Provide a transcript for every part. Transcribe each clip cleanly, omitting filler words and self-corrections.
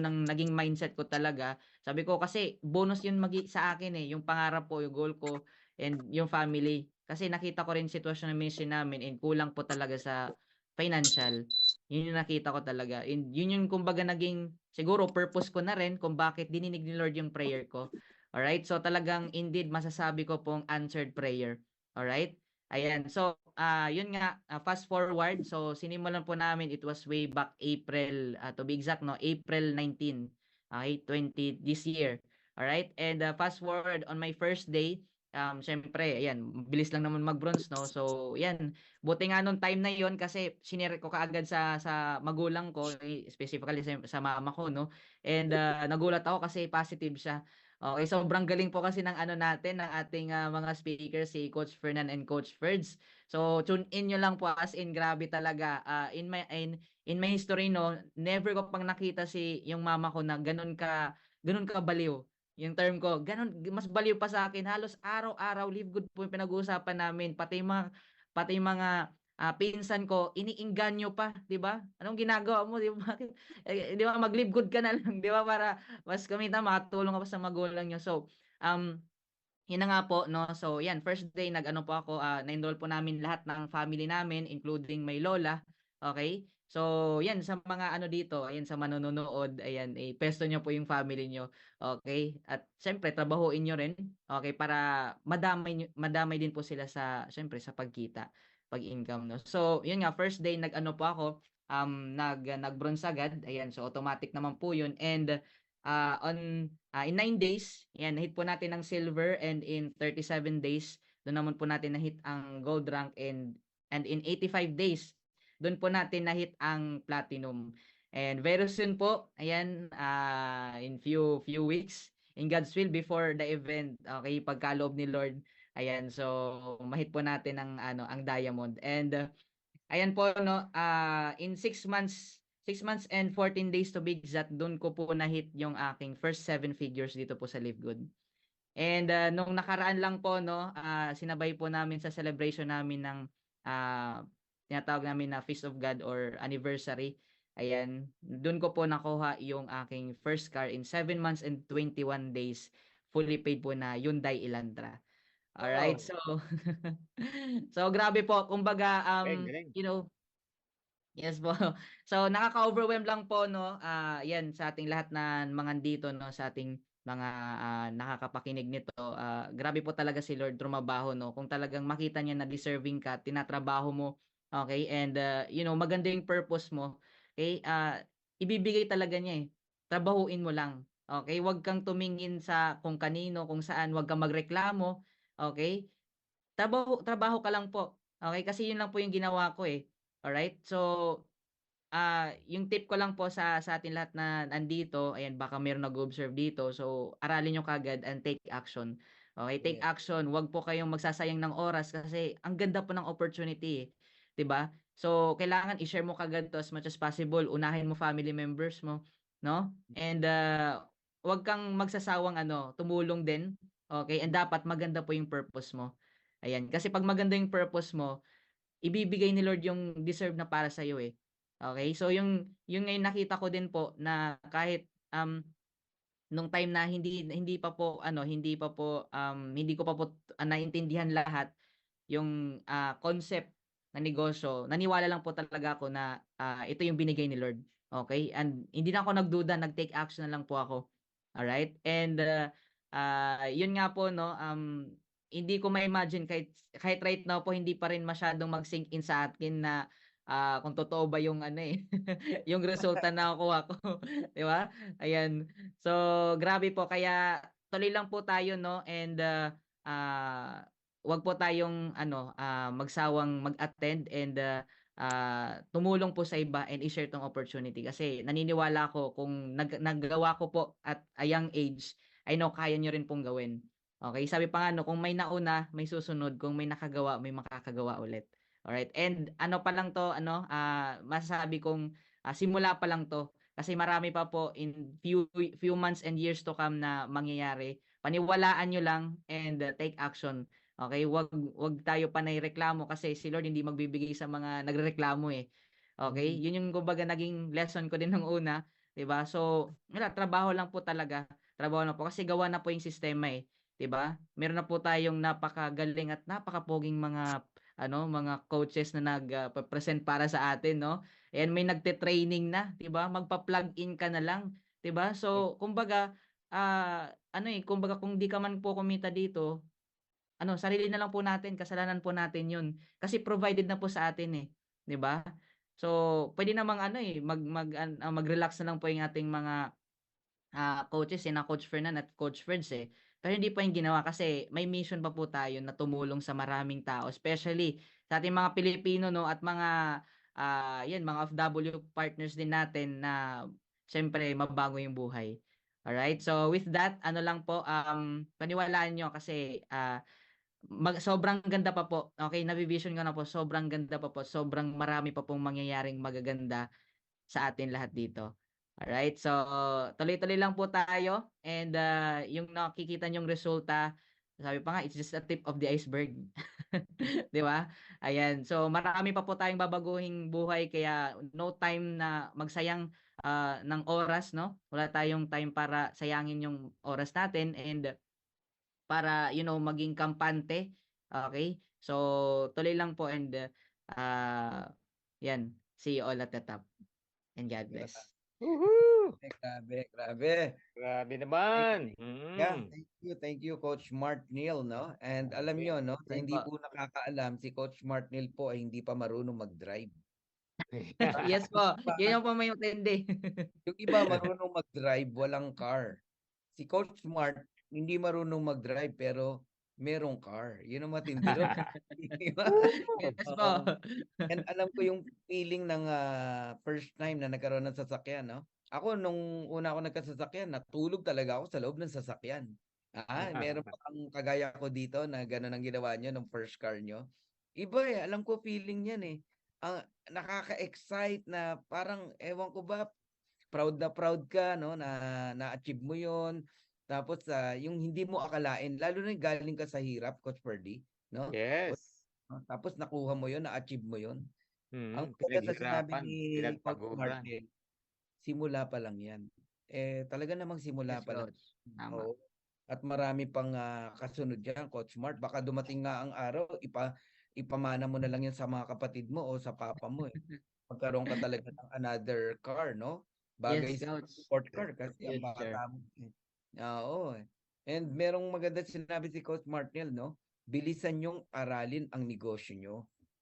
ng naging mindset ko talaga. Sabi ko kasi bonus yun sa akin eh, yung pangarap ko, yung goal ko, and yung family. Kasi nakita ko rin sitwasyon ng ministry namin and kulang po talaga sa financial. Yun yung nakita ko talaga. And yun yung kumbaga naging siguro purpose ko na rin kung bakit dininig ni Lord yung prayer ko. Alright? So talagang indeed masasabi ko pong answered prayer. Alright? Ayan. So, yun nga, fast forward. So, sinimulan po namin, it was way back April, to be exact, no, April 19, okay, 20 this year. Alright? And fast forward on my first day, syempre, ayan, bilis lang naman mag-bronze, no? So, yan, buti nga nung time na yon kasi sinire ko kaagad sa magulang ko, specifically sa mama ko, no? And nagulat ako kasi positive siya. Okay, sobrang galing po kasi ng ano natin, ng ating mga speakers, si Coach Fernan and Coach Ferds. So, tune in nyo lang po, as in, grabe talaga. In my history, no, never ko pang nakita yung mama ko na ganun ka baliw. Yung term ko, ganun, mas baliw pa sa akin. Halos araw-araw, live good po yung pinag-uusapan namin. Pati mga pinsan ko, iniingganyo pa, di ba? Anong ginagawa mo, di ba? Di ba, mag-live good ka na lang, di ba? Para mas kumita, makatulong ka pa sa magulang nyo. So, yun na nga po, no? So, yan, first day, nag-ano po ako, na-enroll po namin lahat ng family namin, including my lola. Okay? So, yan, sa mga ano dito, ayan, sa manonood, ayan, pesto nyo po yung family nyo. Okay? At, syempre, trabahuin nyo rin. Okay? Para madamay din po sila syempre, sa pagkita, pag-income, no? So, yun nga, first day, nag-ano po ako, nag-bronze agad. Ayan, so automatic naman po yun. And, in 9 days, yan, hit po natin ang silver, and in 37 days, doon naman po natin na-hit ang gold rank, and in 85 days, doon po natin na-hit ang platinum. And very soon po, ayan, in few weeks, in God's will, before the event, okay, pagkaloob ni Lord, ayan, so mahit po natin ang diamond. And ayan po, no, in 6 months and 14 days to be exact, doon ko po na-hit yung aking first 7 figures dito po sa Live Good. And nung nakaraan lang po, no, sinabay po namin sa celebration namin ng tinatawag namin na Feast of God or anniversary. Ayan, doon ko po nakuha yung aking first car in 7 months and 21 days. Fully paid po na Hyundai Elantra. Alright, Wow. so so grabe po. Kumbaga, Galing, galing. yes po. So nakaka-overwhelm lang po, no. Yan sa ating lahat na mga dito, no, sa ating mga nakakapakinig nito. Grabe po talaga si Lord trumabaho, no. Kung talagang makita niya na deserving ka, tinatrabaho mo, okay? And maganda yung purpose mo. Okay? Ibibigay talaga niya eh. Trabahuin mo lang. Okay? Huwag kang tumingin sa kung kanino, kung saan, huwag kang magreklamo, okay? Trabaho trabaho ka lang po. Okay? Kasi yun lang po yung ginawa ko eh. Alright? So, yung tip ko lang po sa atin lahat na nandito, ayan, baka meron nag-observe dito. So, aralin nyo kagad and take action. Okay, take Yes. action. Huwag po kayong magsasayang ng oras kasi ang ganda po ng opportunity, eh. 'Di ba? So, kailangan i-share mo kagad to as much as possible. Unahin mo family members mo, no? And huwag kang magsasawang tumulong din. Okay? And dapat maganda po yung purpose mo. Ayan, kasi pag maganda yung purpose mo, ibibigay ni Lord yung deserve na para sa iyo eh. Okay? So yung ngayon nakita ko din po na kahit nung time na hindi ko pa po naintindihan lahat yung concept ng negosyo, naniwala lang po talaga ako na ito yung binigay ni Lord. Okay? And hindi na ako nagduda, nag-take action na lang po ako. All right? And yun nga po, no, hindi ko ma-imagine kahit right now po hindi pa rin masyadong mag-sink in sa akin na kung totoo ba yung yung resulta na nakuha ko, 'di ba? Ayan. So, grabe po kaya tuloy lang po tayo, no, and wag po tayong magsawang mag-attend and tumulong po sa iba and i-share tong opportunity kasi naniniwala ako kung naggawa ko po at a young age, I know kaya nyo rin pong gawin. Okay, sabi pa nga no, kung may nauna, may susunod, kung may nakagawa, may makakagawa ulit. Alright, and ano pa lang to, masasabi kong simula pa lang to kasi marami pa po in few months and years to come na mangyayari. Paniwalaan nyo lang and take action. Okay, wag tayo panay reklamo kasi si Lord hindi magbibigay sa mga nagrereklamo eh. Okay? Mm. Yun yung kumbaga naging lesson ko din nung una. 'di ba? So, wala, trabaho lang po talaga. Trabaho lang po kasi gawa na po yung sistema, 'di ba? Meron na po tayong napakagaling at napakapoging mga coaches na present para sa atin, 'no? And may nagte-training na, 'di ba? Magpa-plug in ka na lang, 'di ba? So, kumbaga, kumbaga kung di ka man po kumita dito, sarili na lang po natin, kasalanan po natin 'yun. Kasi provided na po sa atin, 'di ba? So, puwede namang mag-relax na lang po yung ating mga coaches, na Coach Fernan at Coach Ferds, pero hindi pa 'yung ginawa kasi may mission pa po tayo na tumulong sa maraming tao, especially sa ating mga Pilipino, 'no, at mga, 'yan, mga OFW partners din natin na siyempre mabago 'yung buhay. Alright, so with that, ano lang po, paniwalaan niyo kasi, sobrang ganda pa po, okey, navi-vision ko na po, sobrang ganda pa po, sobrang marami pa pong mangyayaring magaganda sa atin lahat dito. Alright, so tuloy-tuloy lang po tayo and, yung nakikita niyong resulta, sabi pa nga, it's just a tip of the iceberg. 'Di ba? Ayan, so marami pa po tayong babaguhing buhay kaya no time na magsayang, ng oras, 'no? Wala tayong time para sayangin yung oras natin and para, maging kampante, okay. So tuloy lang po and, 'yan, see you all at the top and God bless. Woohoo! Grabe, grabe. Grabe Thank naman. yeah, thank you Coach Mart Neil, no? And alam Grabe. niyo, no, sa Sige hindi po. po nakakaalam, si Coach Mart Neil po ay hindi pa marunong mag-drive. Yes po, yun yung po may matindi. Yung iba marunong mag-drive, walang car. Si Coach Mart hindi marunong mag-drive pero merong car. Yun ang matindi ron. Di ba? Yes po. Oo. And alam ko yung feeling ng first time na nagkaroon ng sasakyan, no? Ako nung una ako nagkasasakyan, natulog talaga ako sa loob ng sasakyan. Meron pa kang kagaya ko dito na gano'n ang ginawa niyo nung first car niyo. Iba alam ko feeling niyan nakaka-excite na parang ewan ko ba, proud ka, no, na na-achieve mo 'yon. Tapos yung hindi mo akalain, lalo na yung galing ka sa hirap, Coach Ferdy, no? Yes. Tapos nakuha mo 'yon, na-achieve mo 'yon. Ang ganda sa sinabi Pinaghirapan, ni Coach pinagpaguran. Martin, simula pa lang 'yan. Talaga namang simula Yes, pa lang. coach. Tama. Oo. At marami pang kasunod diyan, Coach Mart. Baka dumating nga ang araw, ipamana mo na lang 'yan sa mga kapatid mo o sa papa mo, magkaroon ka talaga ng another car, no? Bagay Yes, sa coach. sport car kasi ang Future. bata mo. Oo. And merong maganda sinabi si Coach Martinel, no? Bilisan yung aralin ang negosyo nyo.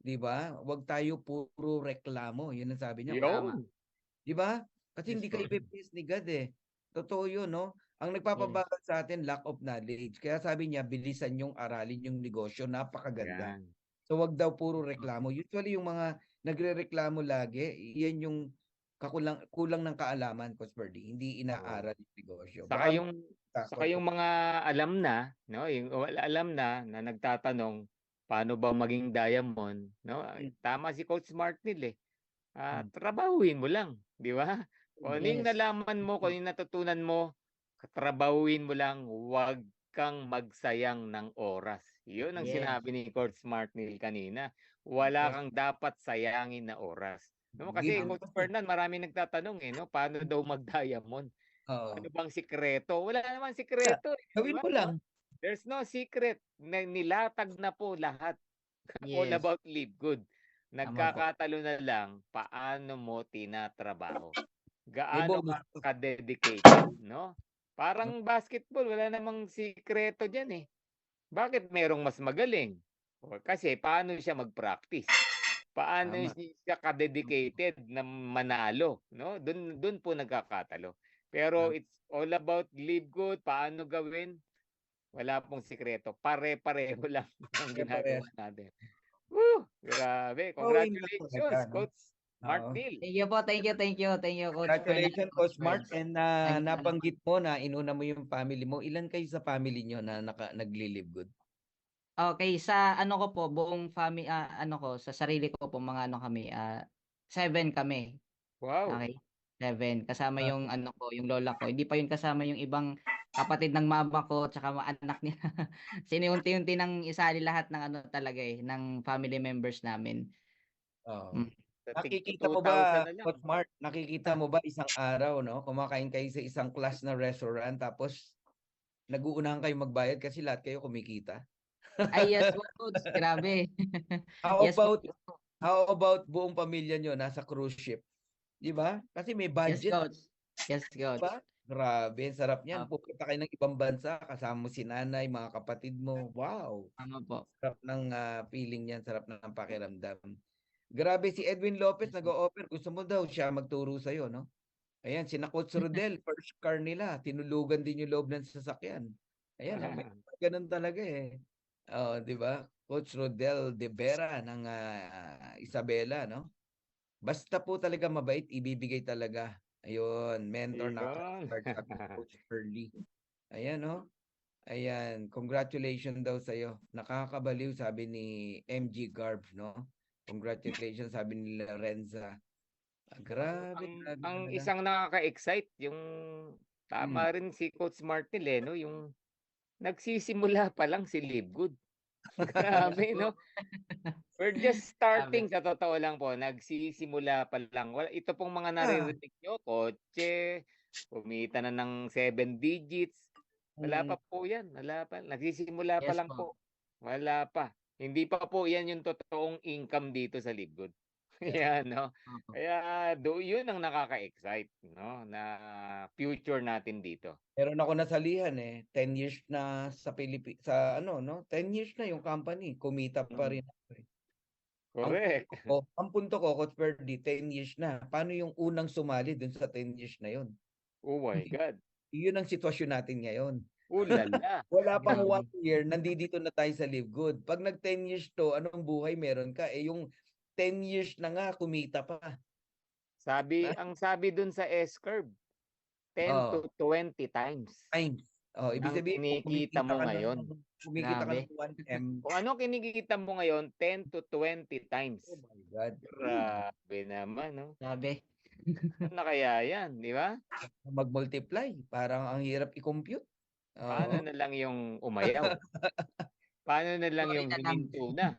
'Di ba? Huwag tayo puro reklamo. 'Yun ang sabi niya. Tama. Yun. 'Di ba? Kasi Yes hindi ka po. ipe-please ni God eh. Totoo 'yun, no? Ang Yes. nagpapabagal sa atin lack of knowledge. Kaya sabi niya, bilisan yung aralin yung negosyo, napakaganda. Yan. So wag daw puro reklamo. Usually yung mga nagrereklamo lagi, yan yung kulang ng kaalaman, Coach Ferdy. Hindi Oo. inaaral yung negosyo. Saka Baka yung takot. mga alam na, 'no, yung alam na nagtatanong, paano ba maging diamond, 'no? Mm, Tama si Coach Martinel, mm. trabahuhin mo lang, 'di ba? Kung ano yung Yes. nalaman mo, kung ano yung natutunan mo, trabahuhin mo lang, huwag kang magsayang ng oras. 'Yun ang Yes. sinabi ni Coach Martinel kanina. Wala Yes. kang dapat sayangin na oras. No, Give kasi Tama. Coach because Fernan, maraming nagtatanong, 'no, paano daw mag-diamond? Ano oo. bang sikreto? Wala namang sikreto, 'di Gawin ba? mo lang. There's no secret, na nilatag na po lahat. All Yes. about live good. Tama po. Nagkakatalo na lang paano mo tinatrabaho. May Gaano bonus ka to. ka-dedicated, 'no? Parang basketball, wala namang sikreto diyan, Bakit merong mas magaling? Kasi paano siya mag-practice? Paano Tama. siya ka-dedicated na manalo, 'no? Dun po nagkakatalo. Pero Tama. it's all about live good, paano gawin, wala pong sikreto. Pare-pareho lang ang ginagawa Pare-parehas. natin. Woo! Grabe. Drawing lang talaga, Congratulations, no? Coach Mark Oo. Neil. Thank you po, thank you, thank you. Thank you, Coach Fernan, Congratulations, Coach Coach Mart. Ferds. And Salamat. nabanggit mo na inuna mo yung family mo. Ilan kayo sa family nyo na nagli-live good? Okay, sa ano ko po, buong ano ko, sa sarili ko po mga ano kami, 7 kami. Wow. Okay, 7 kasama Ah, yung ano ko, yung lola ko. Hindi pa yun kasama yung ibang kapatid ng mama ko tsaka mga anak niya. Sinunti-unti ng isali lahat ng ano talaga, ng family members namin. Oo. Hmm. Sa tig Nakikita mo 2,000 ba, na lang. Coach Mark, nakikita mo ba isang araw, no? Kumakain kayo sa isang class na restaurant tapos nag-uunahan kayo magbayad kasi lahat kayo kumikita. Ay, yes po, coach. Grabe. How Yes po. about how about buong pamilya nyo nasa cruise ship? 'Di ba? Kasi may Yes, budget, coach. Yes, 'di coach. ba? Grabe, ang sarap niyan. Opo, Pupunta kayo ng ibang bansa, kasama mo si nanay, mga kapatid mo. Wow! tama po. Sarap ng feeling niyan, sarap ng pakiramdam. Grabe si Edwin Lopez Yes, po. nag-o-offer. Gusto mo daw siya magturo sa iyo, no? Ayan, sina Coach Rodel, first car nila, tinulugan din yung loob ng sasakyan. Ayan, may ganun talaga eh. Oh, 'di ba? Coach Rodel De Vera ng Isabela, no? Basta po talaga mabait, ibibigay talaga. Ayun, mentor na Ayun. sabi ni Coach Early. Ayan, no? Ayan, congratulations daw sa iyo. Nakakabaliw sabi ni MG Garb, no? Congratulations sabi ni Lorenza. Grabe, grabe Ang talaga. isang nakaka-excite yung Mm. tama rin si Coach Martin eh, no? Yung nagsisimula pa lang si Livegood. Grabe, no? We're just Grabe. starting sa totoo lang po. Nagsisimula pa lang. Wala, ito pong mga Ah, naririnig nyo, kotse, kumita na ng 7 digits. Wala mm. pa po yan. Wala pa. Nagsisimula pa Yes lang po. po. Wala pa. Hindi pa po yan yung totoong income dito sa Livegood. Yan, no? Opo. Kaya yun ang nakaka-excite, no? Na future natin dito. Meron ako nasalihan eh. 10 years na sa sa ano, no? 10 years na yung company. Kumita pa Mm. rin ako eh. Correct. Ang punto ko, Coach Ferdy, 10 years na. Paano yung unang sumali dun sa 10 years na yun? Oh my God. Yun ang sitwasyon natin ngayon. Ulala. Wala pang Grabe. 1 year, nandito na tayo sa Live Good. Pag nag 10 years to, anong buhay meron ka? Eh yung 10 years na nga, kumita pa. Ha? Ang sabi dun sa S-curve, 10 Oh, to 20 times times. Oh, ibig ang sabihin, kung kinikita mo ngayon. kumikita ka Grabe. ng 1M, Kung ano kinikita mo ngayon, 10 to 20 times. oh my God. Grabe naman, no? Grabe. Ano na kaya yan, di ba? Mag-multiply. Parang ang hirap i-compute. Paano Oo. na lang yung umayaw? Paano na lang Sorry yung na lang. huminto na?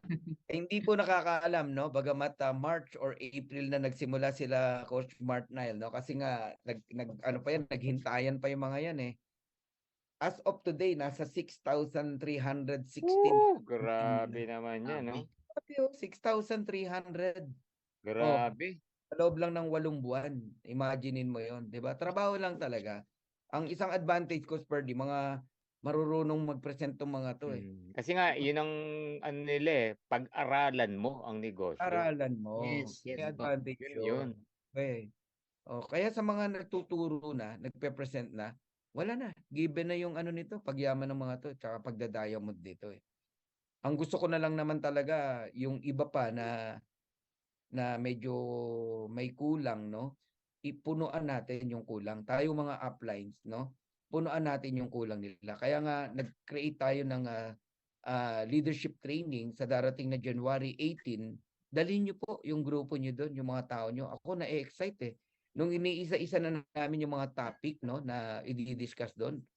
Hindi po nakakaalam, no? Bagamat March or April na nagsimula sila Coach Mark Nile, no? Kasi nga ano pa yan, naghintayan pa yung mga yan eh. As of today, nasa 6,316 Grabe naman yan, no? Grabe. 6,300. Oh, Grabe. sa loob lang ng 8 buwan. Imaginein mo 'yon, 'di ba? Trabaho lang talaga. Ang isang advantage ko per di mga marurunong mag-present tong mga 'to eh. Kasi nga, yun ang ano nila eh, pag-aralan mo ang negosyo. Aralan mo. Yes, yes May po. advantage Yun 'yun. yun. Okay. Oh, kaya sa mga nagtuturo na, nagpe-present na, wala na. Given na yung ano nito, pagyaman ng mga 'to, tsaka pagda-diamond dito eh. Ang gusto ko na lang naman talaga yung iba pa na medyo may kulang, no? Ipunuan natin yung kulang. Tayo mga uplines, no? Punuan natin yung kulang nila. Kaya nga nag-create tayo ng leadership training sa darating na January 18. Dalhin niyo po yung grupo niyo doon, yung mga tao niyo. Ako na-excite eh. Nung iniisa-isa na namin yung mga topic, no, na i-discuss doon.